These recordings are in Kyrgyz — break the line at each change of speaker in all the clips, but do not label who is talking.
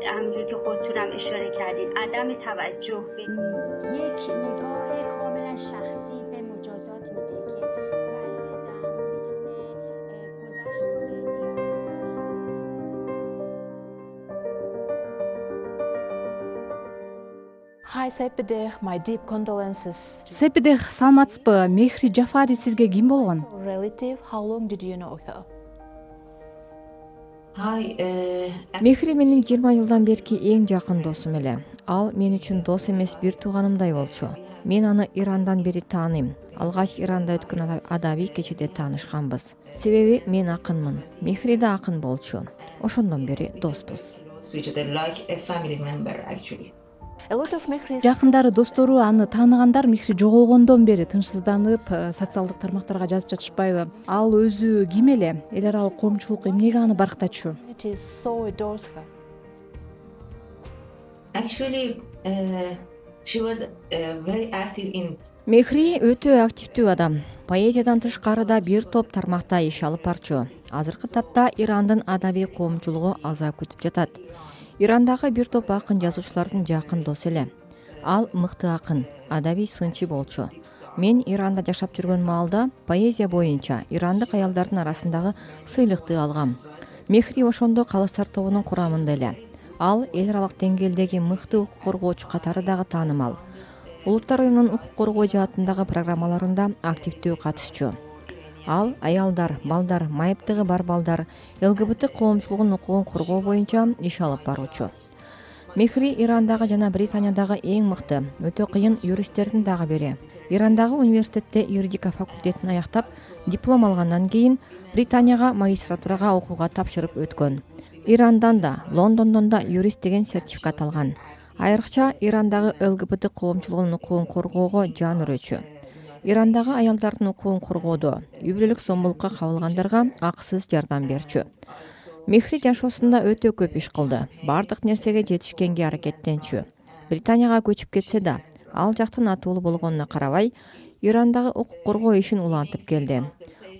همونجور که خودتونم اشاره کردین عدم توجه به
یک نگاه کاملا شخصی به مجازات میده که والدم میتونه گذشت کنه.
Hi Сепидех, my deep condolences.
Сепидех, саламатсызбы? Мехри Жафари сизге ким болгон?
Relative, how long did you know her?
Мехри менин 20 жылдан берки эң жакын досум эле. Ал мен үчүн дос эмес, бир тууганымдай болчу. Мен аны Ирандан бери тааныйм. Алгач Иранда өткөн адабий кечеде таанышканбыз. Себеби мен акынмын. Мехри да акын болчу. Ошондон бери доспуз.
Жакындары, достору, аны тааныгандар Мехри жоголгондон бери тынчсызданып, социалдык тармактарга жазып жатышпайбы? Ал өзү ким эле? Эл аралык коомчулук эмнеге аны барктачу?
Мехри өтө активдүү адам. Поэзиядан тышкары да бир топ тармакта иш алып барчу. Азыркы тапта Ирандын адабий коомчулугу аза күтүп жатат. Ирандагы бир топ акын жазуучулардын жакын досы эле. Ал мыкты акын, адабий сынчы болчу. Мен Иранда жашап жүргөн маалда поэзия боюнча ирандык аялдардын арасындагы сыйлыкты алгам. Мехри ошондо калыстар тобунун курамында эле. Ал эл аралык деңгээлдеги мыкты укук коргоочу катары дагы таанымал. Улуттар уюмунун укук коргоо жаатындагы программаларында активдүү катышчу. Ал аялдар, балдар, майыптыгы бар балдар, ЛГБТ коомчулугунун укугун коргоо боюнча иш алып баруучу. Мехри Ирандагы жана Британиядагы эң мыкты, өтө кыйын юристтердин дагы бири. Ирандагы университетте юридика факультетин аяктап, диплом алгандан кийин Британияга магистратурага окууга тапшырып өткөн. Ирандан да, Лондондон да юрист деген сертификат алган. Айрыкча Ирандагы ЛГБТ коомчулугунун укугун коргоого жан өрөчү. Ирандагы аялдардын укугун коргоодо үй бүлөлүк зомбулукка кабылгандарга акысыз жардам берчү. Мехри жашоосунда өтө көп иш кылды. Бардык нерсеге жетишкенге аракеттенчү. Британияга көчүп кетсе да, ал жактын атуулуу болгонуна карабай, Ирандагы укук коргоо ишин улантып келди.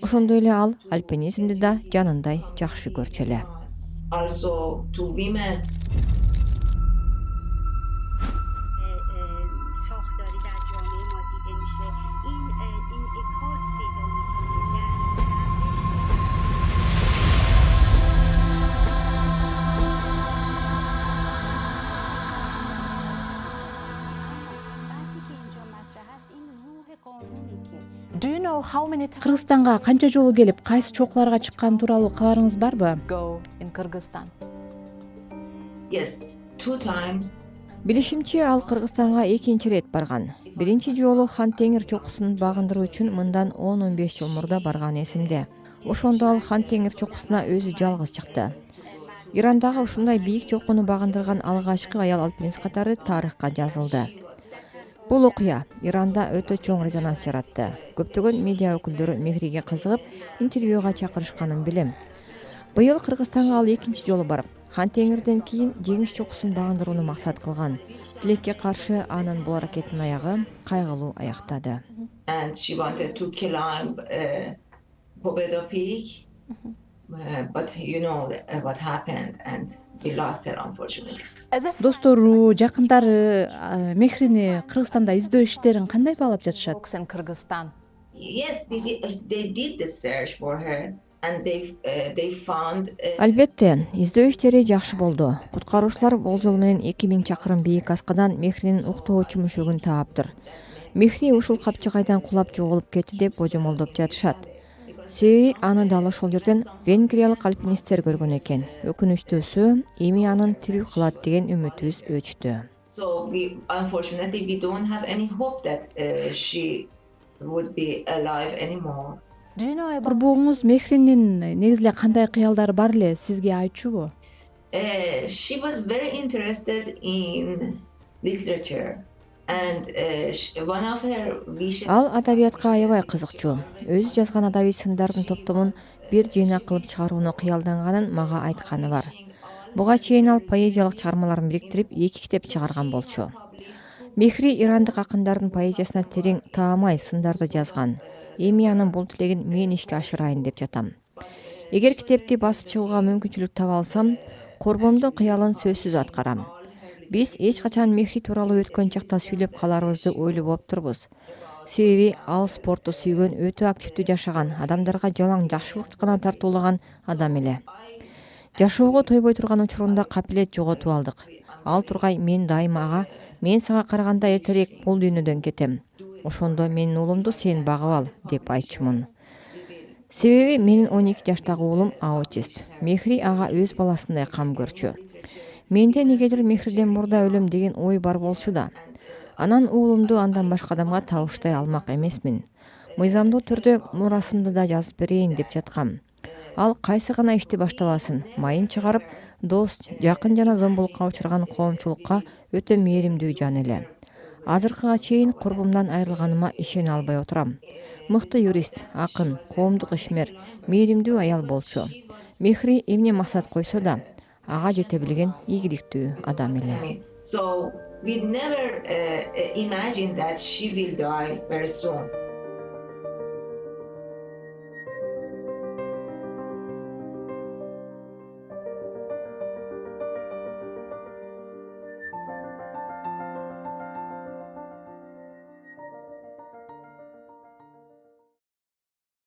Ошондой эле ал альпинизмди да жанындай жакшы көрчү эле.
Do you know how many times
Кыргызстанга канча жолу келип, кайсы чокуларга чыккан тууралуу кабарыңыз барбы?
go in Kyrgyzstan?
Yes, 2 times.
Билишимче, ал Кыргызстанга экинчи ирет барган. Биринчи жолу Хан Теңир чокусун багындыруу үчүн мындан 10-15 жыл мурда барган эсимде. Ошондо ал Хан Теңир чокусуна өзү жалгыз чыкты. Ирандагы ушундай бийик чокуну багындырган алгачкы аял альпинист катары тарыхка жазылды. Бул окуя Иранда өтө чоң резонанс жаратты. Көптөгөн медиа өкүлдөрү Мехриге кызыгып, интервьюга чакырышканын билем. Быйыл Кыргызстанга ал экинчи жолу барып, Хан Теңирден кийин Жеңиш чокусун багындырууну максат кылган. Тилекке каршы анын бул аракетинин аягы кайгылуу аяктады.
And she wanted to climb Pobedo Peak, but you know what happened and we lost her unfortunately.
Достору, жакындары Мехрини Кыргызстанда издөө иштерин кандай баалап жатышат?
In Kyrgyzstan.
Yes, they did the search for her and they found
Албетте, издөө иштери жакшы болду. Куткаруучулар болжол менен 2000 чакырым бийик аскадан Мехринин уктоочу мүшөгүн тааптыр. Мехри ушул капчыгайдан кулап жоголуп кетти деп божомолдоп жатышат. Себеби аны дал ошол жерден венгриялык альпинисттер көргөн экен. Өкүнүчтүүсү, эми анын тирүү калат деген үмүтүбүз өчтү.
So unfortunately we don't have any hope that she would be alive anymore.
Do you know about
Курбуңуз Мехринин негизи эле кандай кыялдары бар эле сизге айтчубу?
She was very interested in literature and one of her wishes.
Ал адабиятка аябай кызыкчу. Өзү жазган адабий сындардын топтомун бир жыйнак кылып чыгарууну кыялданганын мага айтканы бар. Буга чейин ал поэзиялык чыгармаларын бириктирип 2 китеп чыгарган болчу. Мехри ирандык акындардын поэзиясына терең таамай сындарды жазган. Эми анын бул тилегин мен ишке ашырайын деп жатам. Эгер китепти басып чыгууга мүмкүнчүлүк таба алсам, курбумдун кыялын сөзсүз аткарам. Биз эч качан Мехри тууралуу өткөн чакта сүйлөп каларыбызды ойлоп болуптурбуз. Себеби ал спортту сүйгөн, өтө активдүү жашаган, адамдарга жалаң жакшылык гана тартуулаган адам эле. Жашоого тойбой турган учурунда капилет жоготуп алдык. Ал тургай мен дайыма ага, мен сага караганда эртерээк бул дүйнөдөн кетем. Ошондо менин уулумду сен багып ал деп айтчумун. Себеби менин 12 жаштагы уулум аутист. Мехри ага өз баласындай кам көрчү. Менде негедир Мехриден мурда өлөм деген ой бар болчу да. Анан уулумду андан башка адамга табыштай алмак эмесмин. Мыйзамдуу түрдө мурасымды да жазып берейин деп жаткам. Ал кайсы гана ишти баштабасын, майын чыгарып, дос, жакын жана зомбулукка учурган коомчулукка өтө мээримдүү жан эле. Азыркыга чейин курбумдан айрылганыма ишене албай отурам. Мыкты юрист, акын, коомдук ишмер, мээримдүү аял болчу. Мехри эмне максат койсо да, ага жете билген ийгиликтүү адам эле.
So we never imagine that she will die very soon.